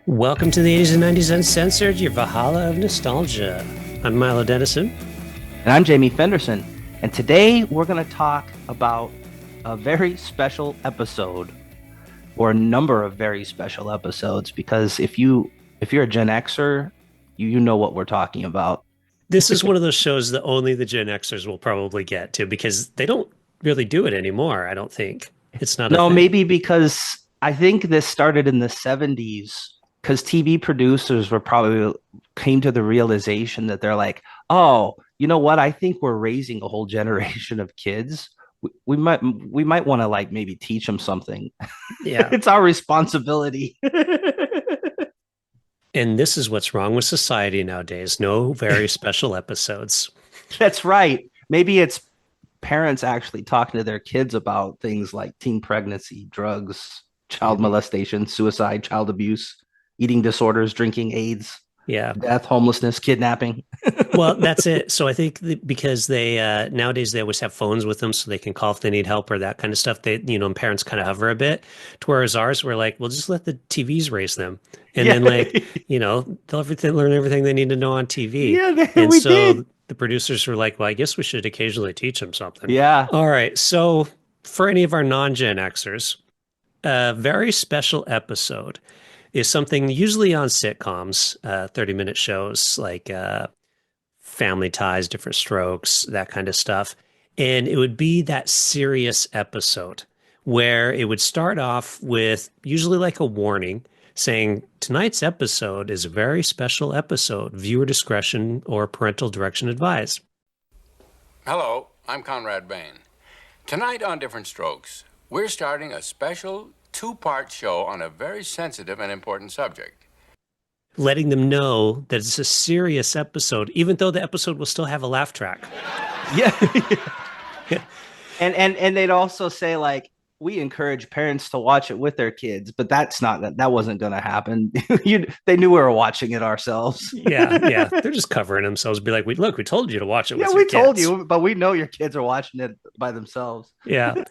Welcome to the 80s and 90s Uncensored, your Valhalla of nostalgia. I'm Milo Dennison. And I'm Jamie Fenderson. And today we're going to talk about a very special episode, or a number of very special episodes, because if you're a Gen Xer, you know what we're talking about. This is one of those shows that only the Gen Xers will probably get to because they don't really do it anymore, I don't think. It's not a No, thing. maybe because I think this started in the 70s because TV producers were probably came to the realization that they're like, oh, you know what? I think we're raising a whole generation of kids. We might want to like maybe teach them something. Yeah. It's our responsibility. And this is what's wrong with society nowadays. No very special episodes. That's right. Maybe it's parents actually talking to their kids about things like teen pregnancy, drugs, child molestation, suicide, child abuse, eating disorders, drinking, AIDS, Yeah. death, homelessness, kidnapping. Well, that's it. So I think because they nowadays they always have phones with them so they can call if they need help or that kind of stuff. And parents kind of hover a bit. To whereas ours, we're like, well, just let the TVs raise them. And Yeah. then they'll learn everything they need to know on TV. Yeah, And we so did. the producers were like, well, I guess we should occasionally teach them something. Yeah. All right. So for any of our non-Gen Xers, a very special episode is something usually on sitcoms, 30-minute shows like Family Ties, Diff'rent Strokes, that kind of stuff. And it would be that serious episode where it would start off with usually like a warning saying, tonight's episode is a very special episode. Viewer discretion or parental direction advised. Hello, I'm Conrad Bain. Tonight on Diff'rent Strokes, we're starting a special two-part show on a very sensitive and important subject. Letting them know that it's a serious episode, even though the episode will still have a laugh track. Yeah. And they'd also say like, we encourage parents to watch it with their kids, but that wasn't going to happen. They knew we were watching it ourselves. Yeah. They're just covering themselves. Be like, we told you to watch it with Yeah, your we told kids. you, but we know your kids are watching it by themselves. Yeah.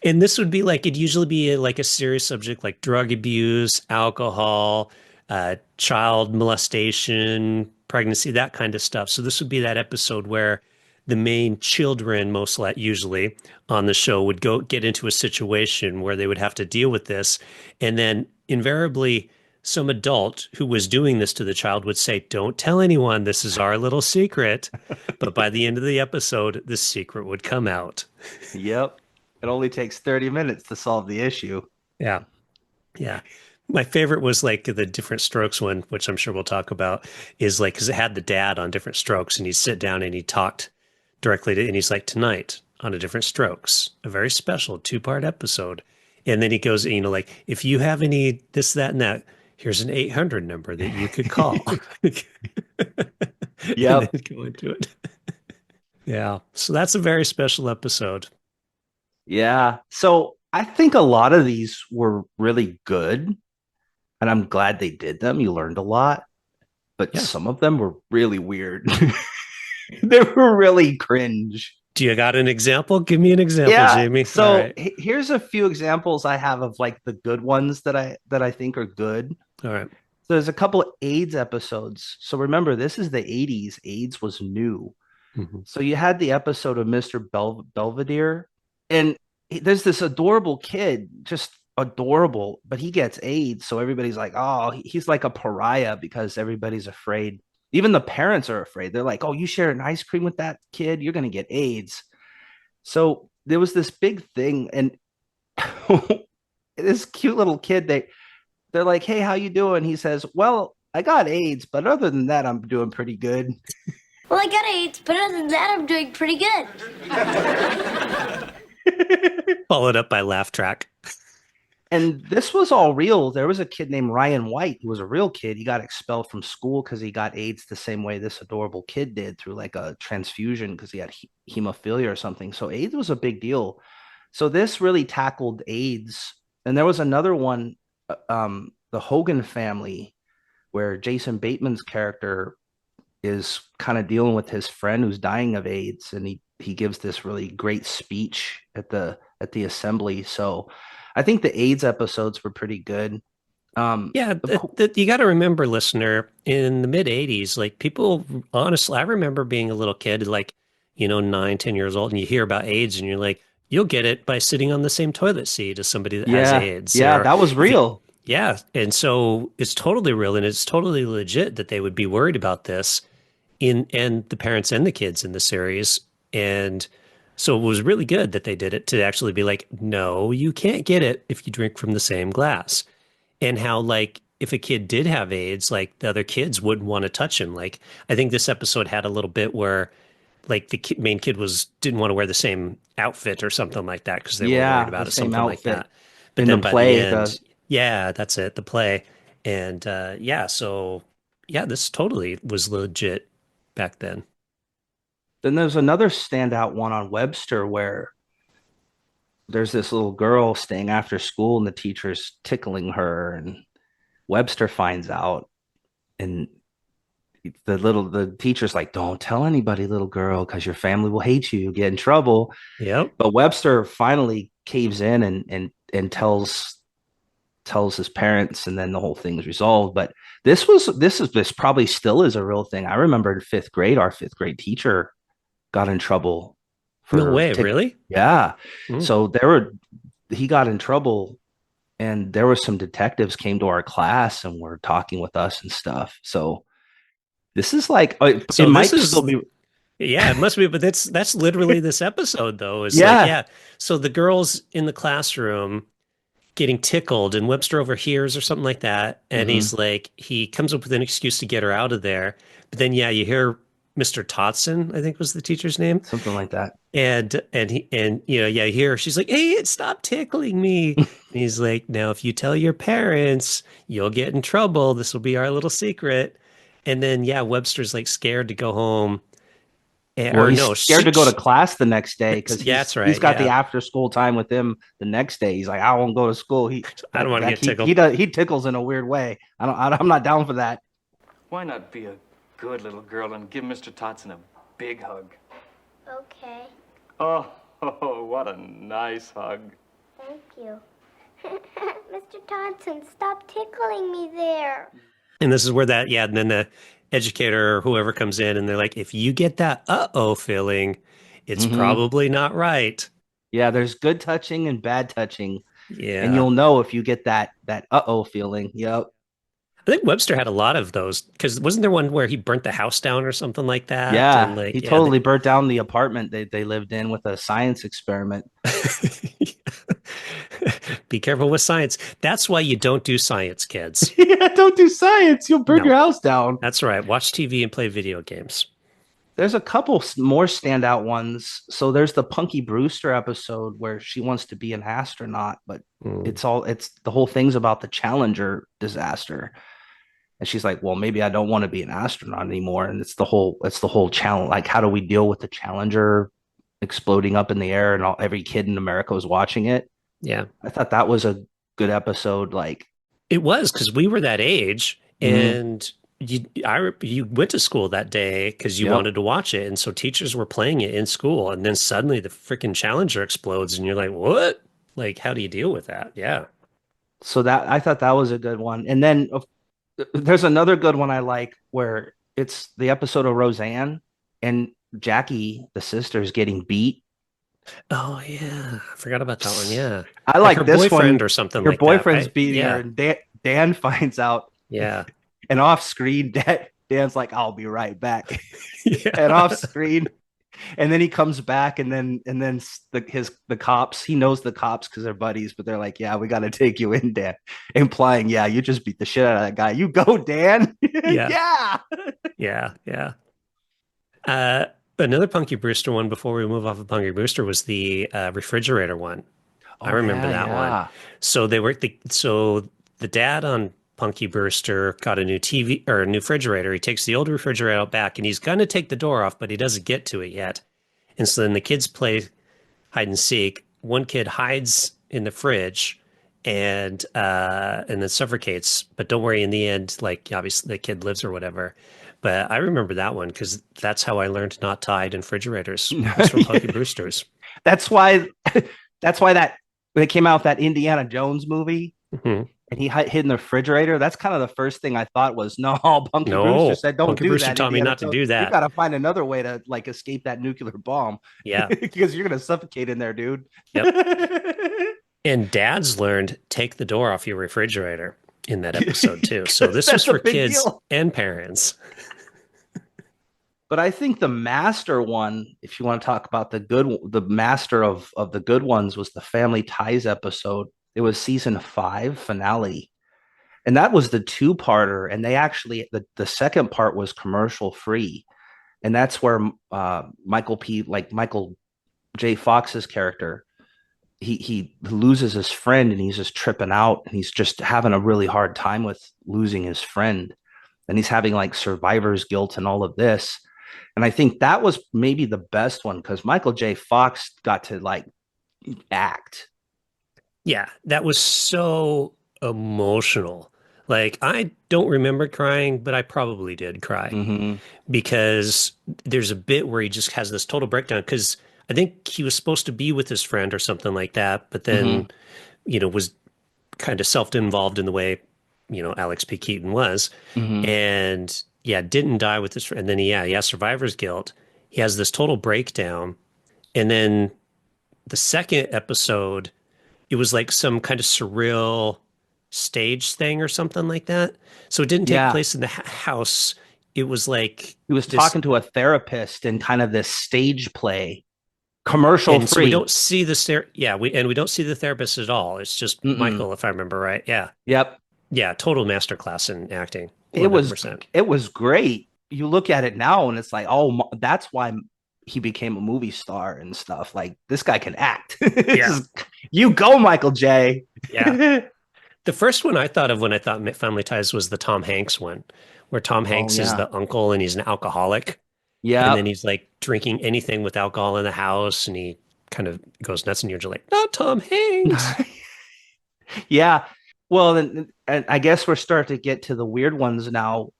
And this would be like, it'd usually be like a serious subject like drug abuse, alcohol, child molestation, pregnancy, that kind of stuff. So this would be that episode where the main children, usually on the show, would get into a situation where they would have to deal with this. And then invariably, some adult who was doing this to the child would say, don't tell anyone, this is our little secret. But by the end of the episode, the secret would come out. Yep. It only takes 30 minutes to solve the issue. Yeah. My favorite was like the Diff'rent Strokes one, which I'm sure we'll talk about, is like, because it had the dad on Diff'rent Strokes and he'd sit down and he talked directly to, and he's like, tonight on a Diff'rent Strokes, a very special 2-part episode. And then he goes, like, if you have any this, that, and that, here's an 800 number that you could call. Yeah. And then go into it. Yeah. So that's a very special episode. Yeah. So I think a lot of these were really good, and I'm glad they did them. You learned a lot, but some of them were really weird. They were really cringe. Do you got an example? Give me an example, Jamie. So here's a few examples I have of like the good ones that I think are good. All right. So there's a couple of AIDS episodes. So remember, this is the 80s. AIDS was new. Mm-hmm. So you had the episode of Mr. Belvedere, and there's this adorable kid, just adorable, but he gets AIDS. So everybody's like, oh, he's like a pariah because everybody's afraid. Even the parents are afraid. They're like, oh, you share an ice cream with that kid, you're going to get AIDS. So there was this big thing. And this cute little kid, they're like, hey, how you doing? He says, well, I got AIDS, but other than that, I'm doing pretty good. Well, I got AIDS, but other than that, I'm doing pretty good. Followed up by laugh track. And this was all real. There was a kid named Ryan White who was a real kid. He got expelled from school because he got AIDS the same way this adorable kid did, through like a transfusion because he had hemophilia or something. So AIDS was a big deal. So this really tackled AIDS. And there was another one, the Hogan family, where Jason Bateman's character is kind of dealing with his friend who's dying of AIDS, and he gives this really great speech at the assembly. So I think the AIDS episodes were pretty good. Yeah, of course, you got to remember, listener, in the mid 80s, like people, honestly, I remember being a little kid, like, 9, 10 years old, and you hear about AIDS and you're like, you'll get it by sitting on the same toilet seat as somebody that has yeah, AIDS. yeah, Or that was if you, real. yeah. And so it's totally real and it's totally legit that they would be worried about this and the parents and the kids in the series. And so it was really good that they did it to actually be like, no, you can't get it if you drink from the same glass. And how, like, if a kid did have AIDS, like the other kids wouldn't want to touch him. Like, I think this episode had a little bit where, like, the main kid didn't want to wear the same outfit or something like that because they were worried Yeah, the about it, same something like outfit that. But in the then by the play. The end, yeah, that's it, the play. And yeah, so yeah, this totally was legit back then. Then there's another standout one on Webster where there's this little girl staying after school and the teacher's tickling her and Webster finds out and the teacher's like, don't tell anybody, little girl, because your family will hate you, get in trouble. Yep. But Webster finally caves in and tells his parents, and then the whole thing's resolved. But this probably still is a real thing. I remember in fifth grade, our fifth grade teacher got in trouble No for way, tick. really? Yeah. Mm. So he got in trouble and there was some detectives came to our class and were talking with us and stuff. So this is like it So this might still is be. Yeah, it must be, but that's literally this episode though. Is like, Yeah. yeah. So the girls in the classroom getting tickled and Webster overhears or something like that. And Hmm. he's like, he comes up with an excuse to get her out of there. But then yeah, you hear Mr. Totson, I think was the teacher's name. Something like that. And yeah, you hear her, she's like, hey, stop tickling me. And he's like, now if you tell your parents, you'll get in trouble. This will be our little secret. And then yeah, Webster's like scared to go home. Well, Or he's no, scared to go to class the next day because yeah, that's he's right. got the Yeah. after school time with him the next day. He's like, I won't go to school. I don't want to That get tickled. he tickles in a weird way. I'm not down for that. Why not be a good little girl and give Mr. Totson a big hug? Okay, Oh, what a nice hug. thank you. Mr. Thompson, stop tickling me there. And this is where that, yeah, and then the educator or whoever comes in and they're like, if you get that uh-oh feeling, it's Hmm. probably not right. Yeah, there's good touching and bad touching, and Yeah. you'll know if you get that uh-oh feeling. Yep. I think Webster had a lot of those because wasn't there one where he burnt the house down or something like that? And Yeah, like, he yeah, totally burnt down the apartment they lived in with a science experiment. be careful with science. That's why you don't do science, kids. Yeah, don't do science. You'll burn No, your house down. that's right. Watch TV and play video games. There's a couple more standout ones. So there's the Punky Brewster episode where she wants to be an astronaut, but Mm. it's the whole thing's about the Challenger disaster. And she's like, well, maybe I don't want to be an astronaut anymore. And it's the whole challenge. Like, how do we deal with the Challenger exploding up in the air and every kid in America was watching it? Yeah. I thought that was a good episode. Like, It was because we were that age, mhm, and you went to school that day because you yep. wanted to watch it, and so teachers were playing it in school, and then suddenly the freaking Challenger explodes, and you're like, "What? Like, how do you deal with that?" Yeah. So that I thought that was a good one. And then there's another good one I like where it's the episode of Roseanne and Jackie, the sister, is getting beat. Oh yeah, I forgot about that one. Yeah, I like her like this boyfriend one. or something Her like that, boyfriend's right? beating her, Yeah, and Dan finds out, yeah, and off screen, Dan's like, "I'll be right back," and off yeah, screen, and then he comes back, and then the cops, he knows the cops because they're buddies, but they're like, "Yeah, we got to take you in, Dan," implying, "Yeah, you just beat the shit out of that guy. You go, Dan." yeah, Yeah. yeah, yeah. Uh, Another Punky Brewster one before we move off of Punky Brewster was the refrigerator one. I Oh remember yeah, that one. yeah. So the dad on Punky Brewster got a new TV or a new refrigerator. He takes the old refrigerator out back and he's gonna take the door off, but he doesn't get to it yet. And so then the kids play hide and seek. One kid hides in the fridge and then suffocates. But don't worry, in the end, like obviously the kid lives or whatever. But I remember that one because that's how I learned not to hide in refrigerators. Was from Punky Brewster's. That's why that's why that when it came out that Indiana Jones movie, Mhm. and he hid in the refrigerator. That's kind of the first thing I thought was, no, Punky Brewster No, said, don't Punky do Brewster that, taught me Indiana not to Jones. do You that. got to find another way to like escape that nuclear bomb Yeah. because you're going to suffocate in there, dude. Yep. And dads learned take the door off your refrigerator in that episode too. So Because this was that's a for big kids deal. and parents. But I think the master one, if you want to talk about the master of the good ones was the Family Ties episode. It was season 5 finale. And that was the two-parter. And they actually, the second part was commercial free. And that's where Michael J. Fox's character, he loses his friend and he's just tripping out and he's just having a really hard time with losing his friend. And he's having like survivor's guilt and all of this. And I think that was maybe the best one because Michael J. Fox got to like act. Yeah, that was so emotional. Like, I don't remember crying, but I probably did cry Mm-hmm. because there's a bit where he just has this total breakdown because I think he was supposed to be with his friend or something like that, but Mm-hmm. then, was kind of self-involved in the way, Alex P. Keaton was. Mm-hmm. And yeah, didn't die with his friend. And then, yeah, he has survivor's guilt. He has this total breakdown. And then the second episode, it was like some kind of surreal stage thing or something like that. So it didn't take Yeah. place in the house. It was like He was this, talking to a therapist in kind of this stage play, commercial and so we free. don't see we don't see the therapist at all. It's just Mm-mm. Michael, if I remember right. Yeah, Yep. yeah, total masterclass in acting, It was 100%. it was great. You look at it now and it's like, oh, that's why he became a movie star and stuff. Like this guy can act. Yeah, You go, Michael J. yeah. The first one I thought of when I thought Family Ties was the Tom Hanks one, where Tom Oh Hanks is yeah. the uncle and he's an alcoholic. And then Yep. he's like drinking anything with alcohol in the house and he kind of goes nuts and you're just like, not Tom Hanks. Yeah. Well, then, and I guess we're starting to get to the weird ones now.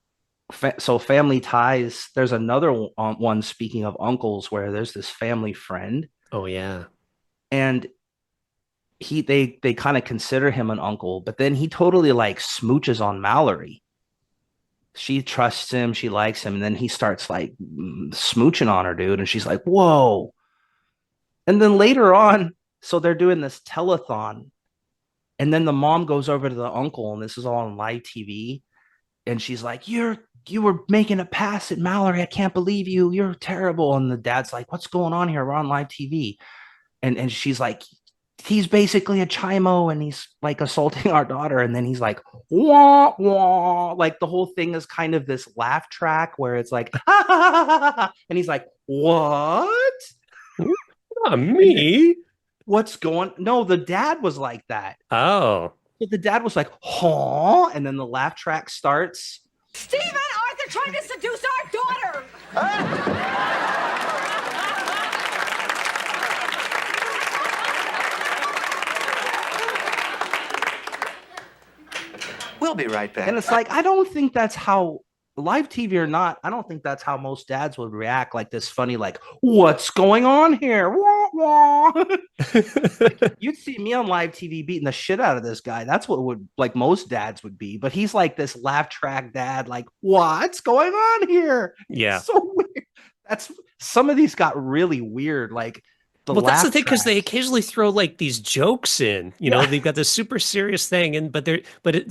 So, Family Ties, there's another one, speaking of uncles, where there's this family friend, Oh yeah. and they kind of consider him an uncle, but then he totally like smooches on Mallory. She trusts him, she likes him, and then he starts like smooching on her, dude, and she's like, "Whoa!" And then later on, so they're doing this telethon, and then the mom goes over to the uncle, and this is all on live TV, and she's like, you were making a pass at Mallory. I can't believe you. You're terrible." And the dad's like, "What's going on here? We're on live TV." And she's like, "He's basically a chimo and he's like assaulting our daughter." And then he's like, wah, wah. Like the whole thing is kind of this laugh track where it's like, and he's like, "What? Not me. What's going?" No, the dad was like that. Oh. So the dad was like, "Huh?" And then the laugh track starts. Stephen, Arthur trying to seduce our daughter. We'll be right back. And it's like, I don't think that's how live TV or not, I don't think that's how most dads would react, like this funny, like, "What's going on here?" Wah, wah. You'd see me on live TV beating the shit out of this guy. That's what would like most dads would be. But he's like this laugh track dad, like, "What's going on here?" Yeah. So weird. That's some of these got really weird. Like the Well, that's the laugh thing because they tracks. occasionally throw like these jokes in. Yeah. They've got this super serious thing, and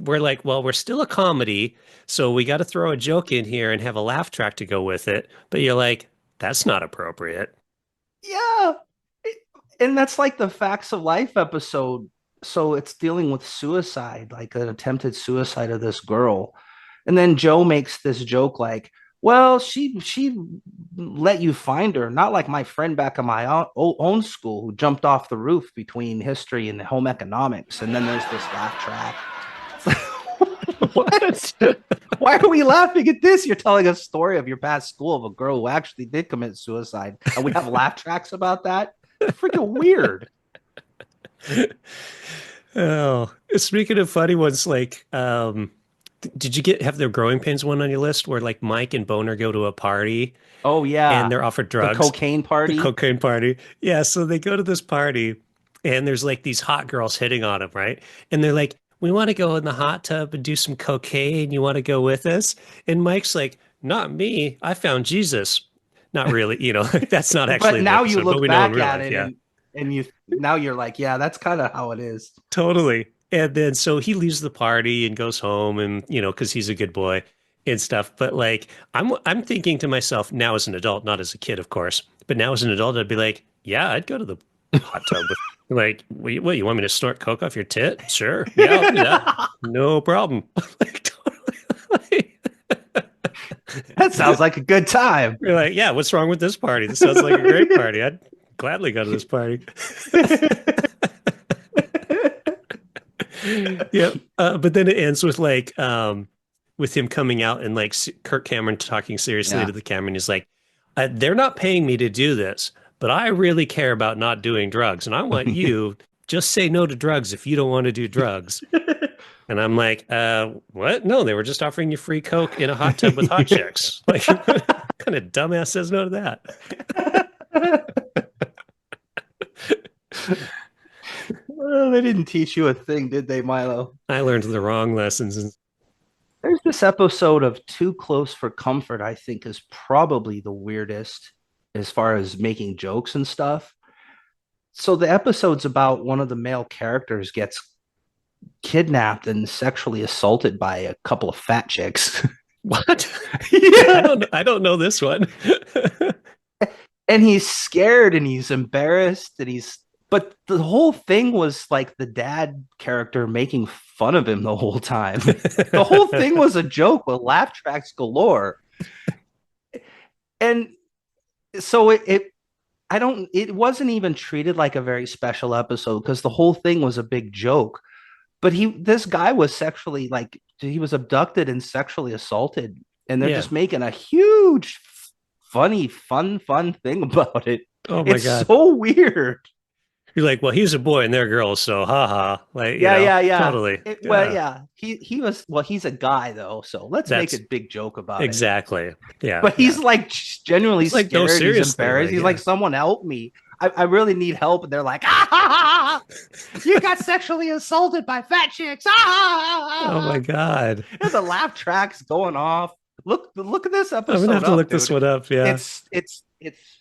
we're like, well, we're still a comedy, so we got to throw a joke in here and have a laugh track to go with it. But you're like, that's not appropriate. Yeah. And that's like the Facts of Life episode. So it's dealing with suicide, like an attempted suicide of this girl. And then Joe makes this joke like, "Well, she let you find her, not like my friend back in my own school who jumped off the roof between history and home economics." And then there's this laugh track. What? Why are we laughing at this? You're telling a story of your past school of a girl who actually did commit suicide, and we have laugh tracks about that. Freaking weird. Oh, speaking of funny ones, like, did you have the growing pains one on your list where like Mike and Boner go to a party Oh and yeah, they're offered the drugs? cocaine The party. cocaine party. Yeah, so they go to this party and there's like these hot girls hitting on him, right? And they're like, we want to go in the hot tub and do some cocaine. You want to go with us? And Mike's like, not me. I found Jesus. Not really, that's not But actually the now you episode, but look we know in back real at life. it Yeah, and you now you're like, yeah, that's kind of how it is. totally. And then so he leaves the party and goes home and, because he's a good boy and stuff. But like, I'm thinking to myself now as an adult, not as a kid, of course, but now as an adult, I'd be like, yeah, I'd go to the hot tub with like, what, you want me to snort coke off your tit? Sure. Yeah, I'll do that. No problem. Like, totally. That sounds like a good time. You're like, yeah, what's wrong with this party? This sounds like a great party. I'd gladly go to this party. Yeah. But then it ends with like, with him coming out and like Kirk Cameron talking seriously to the camera. And he's like, they're not paying me to do this, but I really care about not doing drugs. And I want you just say no to drugs if you don't want to do drugs. And I'm like, what? No, they were just offering you free Coke in a hot tub with hot chicks. Like, what kind of dumbass says no to that? Well, they didn't teach you a thing, did they, Milo? I learned the wrong lessons. There's this episode of Too Close for Comfort, I think is probably the weirdest as far as making jokes and stuff. So the episode's about one of the male characters gets kidnapped and sexually assaulted by a couple of fat chicks. What? Yeah. I don't know this one. And he's scared and he's embarrassed but the whole thing was like the dad character making fun of him the whole time. The whole thing was a joke with laugh tracks galore. And so it wasn't even treated like a very special episode because the whole thing was a big joke. But this guy was sexually, like, he was abducted and sexually assaulted, and they're just making a huge, funny, fun thing about it. Oh my God. It's so weird. You're like, well, he's a boy and they're girls, so haha. Like, yeah. Totally. Well, yeah. He's a guy though, so let's make a big joke about it. Exactly. Yeah. But he's like genuinely scared. No, seriously, he's embarrassed. He's like, someone help me. I really need help. And they're like, you got sexually assaulted by fat chicks. Oh my God. And the laugh track's going off. Look at this episode. I'm gonna have to look this one up. Yeah. It's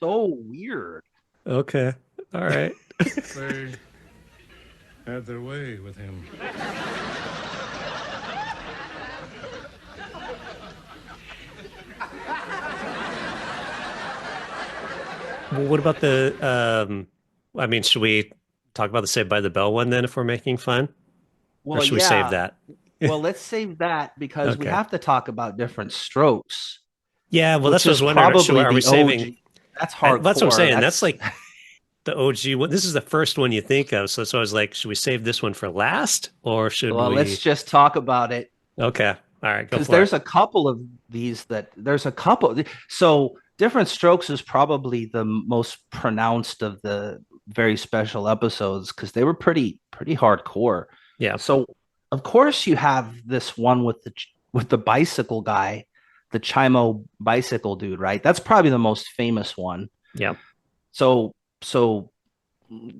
so weird. Okay. All right. They had their way with him. Well, what about should we talk about the Saved by the Bell one then if we're making fun? Well, or should we save that? Well, let's save that because we have to talk about Diff'rent Strokes. Yeah, well, that's what I was wondering. Are we saving? OG. That's hardcore. That's what I'm saying. That's like the OG one. This is the first one you think of. So I was like, should we save this one for last or should we? Well, let's just talk about it. Okay. All right. Because there's a couple of these So Diff'rent Strokes is probably the most pronounced of the very special episodes because they were pretty hardcore. Yeah. So of course you have this one with the bicycle guy, the Chimo bicycle dude, right? That's probably the most famous one. Yeah. So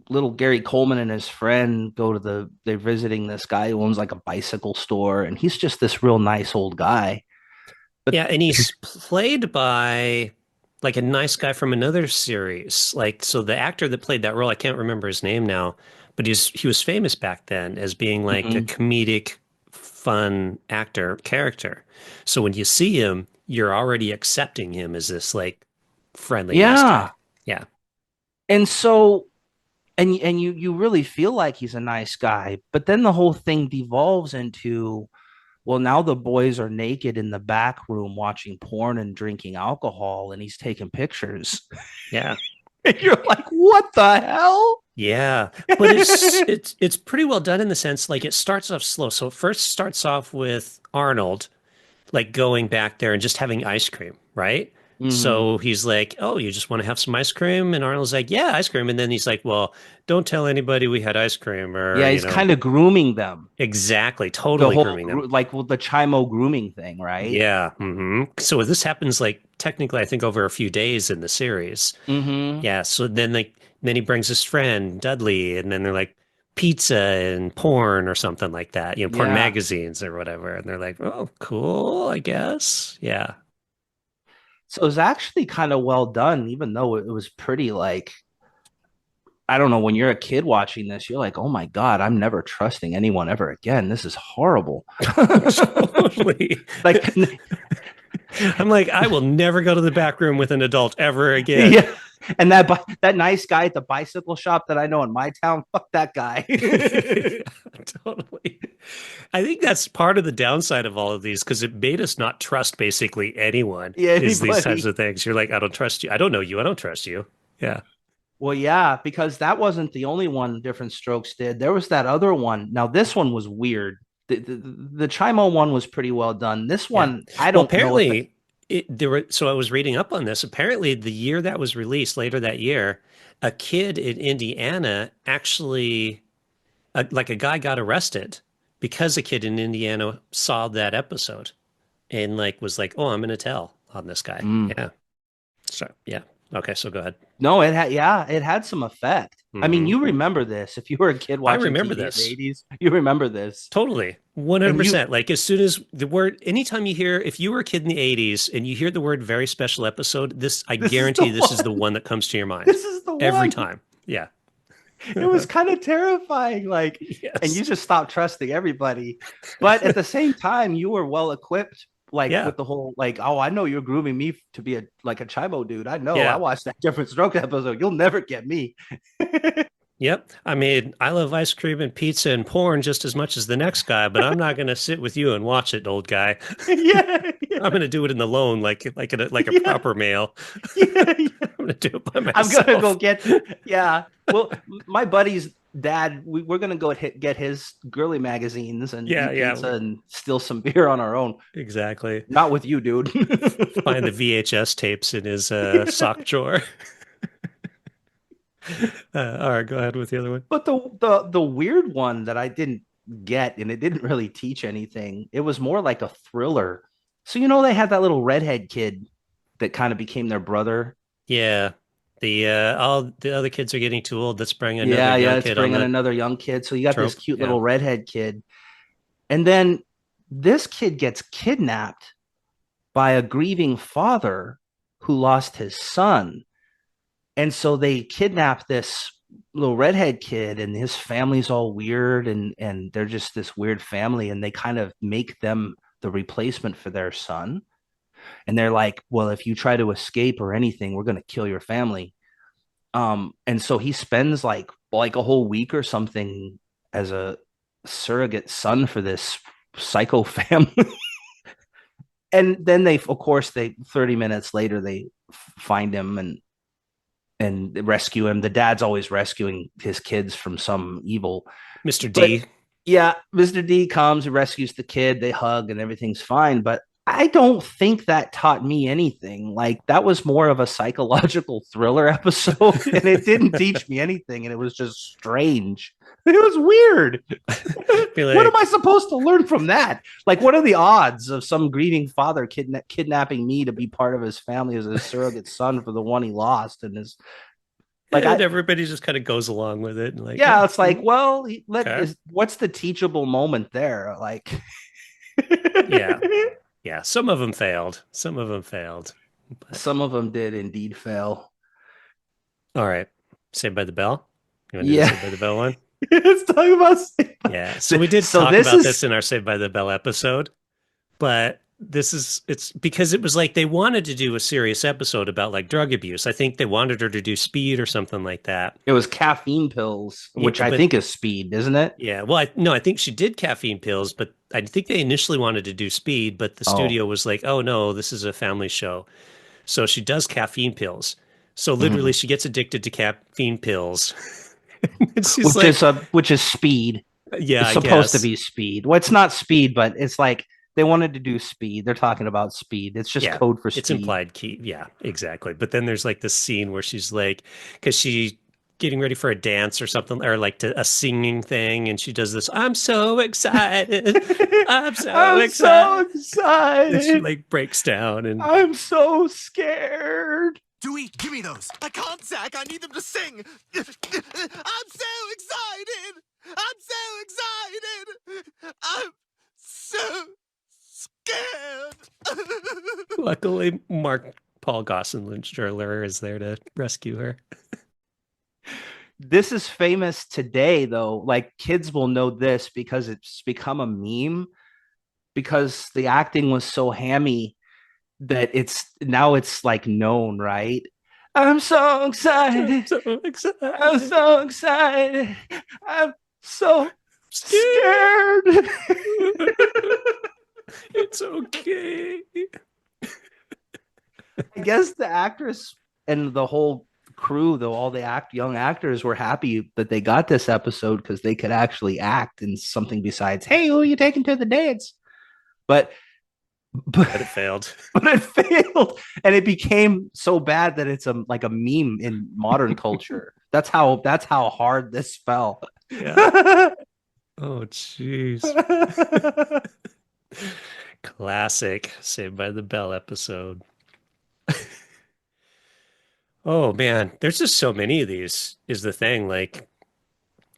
little Gary Coleman and his friend they're visiting this guy who owns like a bicycle store, and he's just this real nice old guy. But and he's played by like a nice guy from another series. Like, so the actor that played that role, I can't remember his name now, but he was famous back then as being like a comedic, fun character. So when you see him, you're already accepting him as this like friendly nice guy. Yeah. And so and you really feel like he's a nice guy, but then the whole thing devolves into, well, now the boys are naked in the back room watching porn and drinking alcohol, and he's taking pictures. Yeah. And you're like, what the hell? Yeah. But it's pretty well done in the sense, like, it starts off slow. So it first starts off with Arnold, like, going back there and just having ice cream, right? Mm-hmm. So he's like, oh, you just want to have some ice cream? And Arnold's like, yeah, ice cream. And then he's like, well, don't tell anybody we had ice cream. Or yeah, he's kind of grooming them. Exactly. Totally grooming them. Like with the Chimo grooming thing, right? Yeah. Mm-hmm. So this happens like technically, I think, over a few days in the series. Mm-hmm. Yeah. So then he brings his friend Dudley, and then they're like pizza and porn or something like that, porn Yeah. magazines or whatever. And they're like, oh, cool, I guess. Yeah. So it was actually kind of well done, even though it was pretty like, I don't know, when you're a kid watching this, you're like, oh my God, I'm never trusting anyone ever again. This is horrible. Totally. Like, I'm like, I will never go to the back room with an adult ever again. yeah. And that nice guy at the bicycle shop that I know in my town, fuck that guy. Totally. I think that's part of the downside of all of these because it made us not trust basically anyone. Yeah, is these types anybody. of things. You're like, I don't trust you. I don't know you. I don't trust you. Yeah. Well, yeah, because that wasn't the only one Different Strokes did. There was that other one. Now, this one was weird. The Chimo one was pretty well done. This Yeah. one, I Well, don't know if apparently, so I was reading up on this. Apparently, the year that was released, later that year, a kid in Indiana actually, like a guy got arrested because a kid in Indiana saw that episode and like was like, "Oh, I'm going to tell on this guy." Yeah. So, yeah. Okay, so go ahead. No, it had some effect. I mean, you remember this. If you were a kid watching remember TV this. in the 80s, you remember this. Totally. 100%. Like as soon as the word, anytime you hear, if you were a kid in the 80s and you hear the word very special episode, I guarantee this is the one that comes to your mind. This is the one. Every time. Yeah. It was kind of terrifying. Like, Yes. and you just stopped trusting everybody. But at the same time, you were well equipped. Like with the whole like, oh, I know you're grooming me to be a Chimo dude. I know. Yeah. I watched that Different Stroke episode. You'll never get me. Yep. I mean, I love ice cream and pizza and porn just as much as the next guy, but I'm not going to sit with you and watch it, old guy. Yeah. I'm going to do it in the lone, like a proper male. Yeah. I'm going to do it by myself. I'm going to go get, yeah. Well, my buddy's dad, we're going to go get his girly magazines and eat pizza and steal some beer on our own. Exactly. Not with you, dude. Find the VHS tapes in his sock drawer. All right, go ahead with the other one. But the weird one that I didn't get, and it didn't really teach anything. It was more like a thriller. So they had that little redhead kid that kind of became their brother. Yeah, all the other kids are getting too old. Let's bring another young kid. Another young kid. So you got this cute little redhead kid, and then this kid gets kidnapped by a grieving father who lost his son. And so they kidnap this little redhead kid, and his family's all weird, and they're just this weird family, and they kind of make them the replacement for their son. And they're like, well, if you try to escape or anything, we're going to kill your family. And so he spends like a whole week or something as a surrogate son for this psycho family. And then they 30 minutes later, they find him and rescue him. The dad's always rescuing his kids from some evil. Mr. D. Mr. D comes and rescues the kid. They hug and everything's fine. But I don't think that taught me anything. Like, that was more of a psychological thriller episode, and it didn't teach me anything. And it was just strange. It was weird. What am I supposed to learn from that? Like, what are the odds of some grieving father kidnapping me to be part of his family as a surrogate son for the one he lost? And is like, everybody just kind of goes along with it. Like, it's like, well, what's the teachable moment there? Like, yeah. Some of them failed. But... Some of them did indeed fail. All right. Saved by the Bell. You want to do the Saved by the Bell one? Let's talk about So we did talk about this in our Saved by the Bell episode, but it's because it was like they wanted to do a serious episode about like drug abuse. I think they wanted her to do speed or something like that. It was caffeine pills, which I think is speed, isn't it? Yeah. Well, I think she did caffeine pills, but I think they initially wanted to do speed, but the studio was like, oh no, this is a family show. So she does caffeine pills. So literally she gets addicted to caffeine pills. Which is speed. Yeah, it's supposed to be speed. Well, it's not speed, but it's like they wanted to do speed. They're talking about speed. It's just code for speed. It's implied key. Yeah, exactly. But then there's like this scene where she's like, because she's getting ready for a dance or something, or like a singing thing, and she does this. I'm so excited. I'm so excited. And she like breaks down, and I'm so scared. Dewey, give me those. I can't, Zach. I need them to sing. I'm so excited. I'm so excited. I'm so scared. Luckily, Mark Paul Gosselaar is there to rescue her. This is famous today, though. Like kids will know this because it's become a meme because the acting was so hammy that it's like known, right? I'm so excited. So excited. I'm so excited. I'm so scared. It's okay. I guess the actress and the whole crew, though, all the young actors were happy that they got this episode because they could actually act in something besides, "Hey, who are you taking to the dance?" But But it failed. but it failed, and it became so bad that it's like a meme in modern culture. That's how hard this fell. Yeah. Oh, jeez. Classic Saved by the Bell episode. Oh man, there's just so many of these is the thing. Like,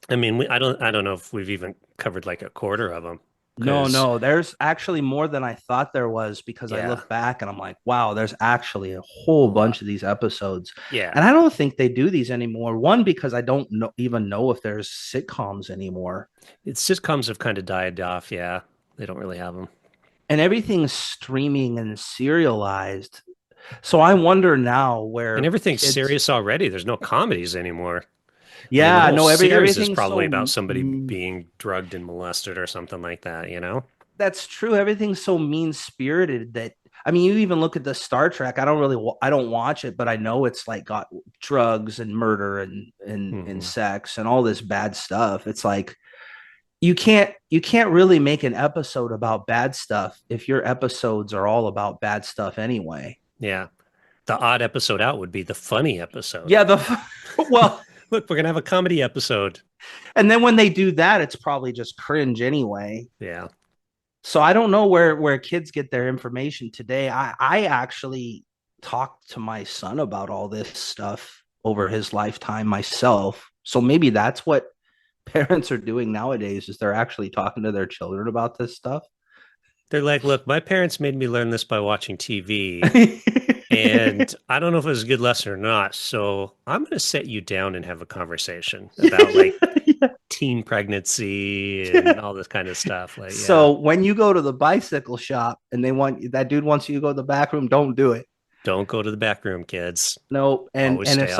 I mean, I don't know if we've even covered like a quarter of them. No, there's actually more than I thought there was because I Yeah. look back and I'm like, wow, there's actually a whole bunch of these episodes. Yeah. And I don't think they do these anymore. One, because I don't even know if there's sitcoms anymore. It's sitcoms have kind of died off. Yeah. They don't really have them. And everything's streaming and serialized. So I wonder now where And everything's serious already. There's no comedies anymore. Yeah, I mean, the whole series everything's is probably so, about somebody being drugged and molested or something like that, you know? That's true. Everything's so mean spirited that I mean, you even look at the Star Trek. I don't watch it, but I know it's like got drugs and murder and sex and all this bad stuff. It's like you can't really make an episode about bad stuff if your episodes are all about bad stuff anyway. Yeah. The odd episode out would be the funny episode. Yeah, well, look, we're gonna have a comedy episode. And then when they do that, it's probably just cringe anyway. Yeah. So I don't know where kids get their information today. I actually talked to my son about all this stuff over his lifetime myself. So maybe that's what parents are doing nowadays is they're actually talking to their children about this stuff. They're like, look, my parents made me learn this by watching TV. And I don't know if it was a good lesson or not. So I'm going to set you down and have a conversation about like teen pregnancy and all this kind of stuff. Like, so when you go to the bicycle shop and that dude wants you to go to the back room, don't do it. Don't go to the back room, kids. No, and if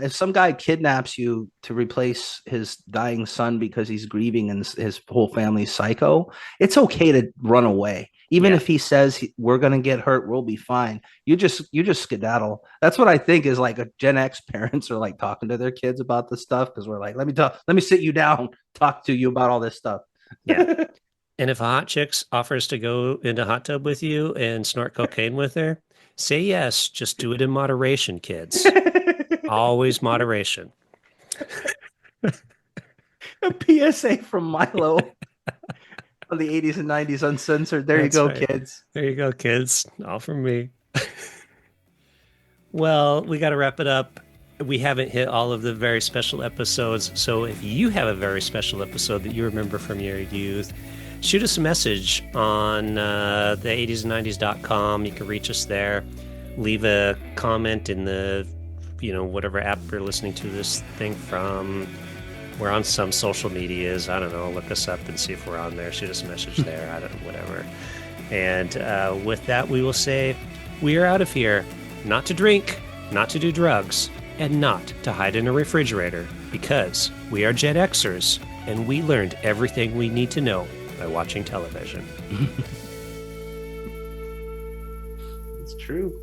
if some guy kidnaps you to replace his dying son because he's grieving and his whole family's psycho, it's okay to run away. Even if he says we're gonna get hurt, we'll be fine. You just skedaddle. That's what I think is like a Gen X parents are like talking to their kids about this stuff because we're like, let me sit you down, talk to you about all this stuff. Yeah. And if a hot chick offers to go into a hot tub with you and snort cocaine with her, say yes. Just do it in moderation, kids. Always moderation. A PSA from Milo on the 80s and 90s uncensored. There That's you go, right. Kids. There you go, kids. All from me. Well, we got to wrap it up. We haven't hit all of the very special episodes. So if you have a very special episode that you remember from your youth, shoot us a message on the 80sand90s.com. You can reach us there. Leave a comment in the, whatever app you're listening to this thing from. We're on some social medias. I don't know. Look us up and see if we're on there. Shoot us a message there. I don't know, whatever. And with that, we will say we are out of here. Not to drink, not to do drugs, and not to hide in a refrigerator, because we are Gen Xers and we learned everything we need to know by watching television. It's true.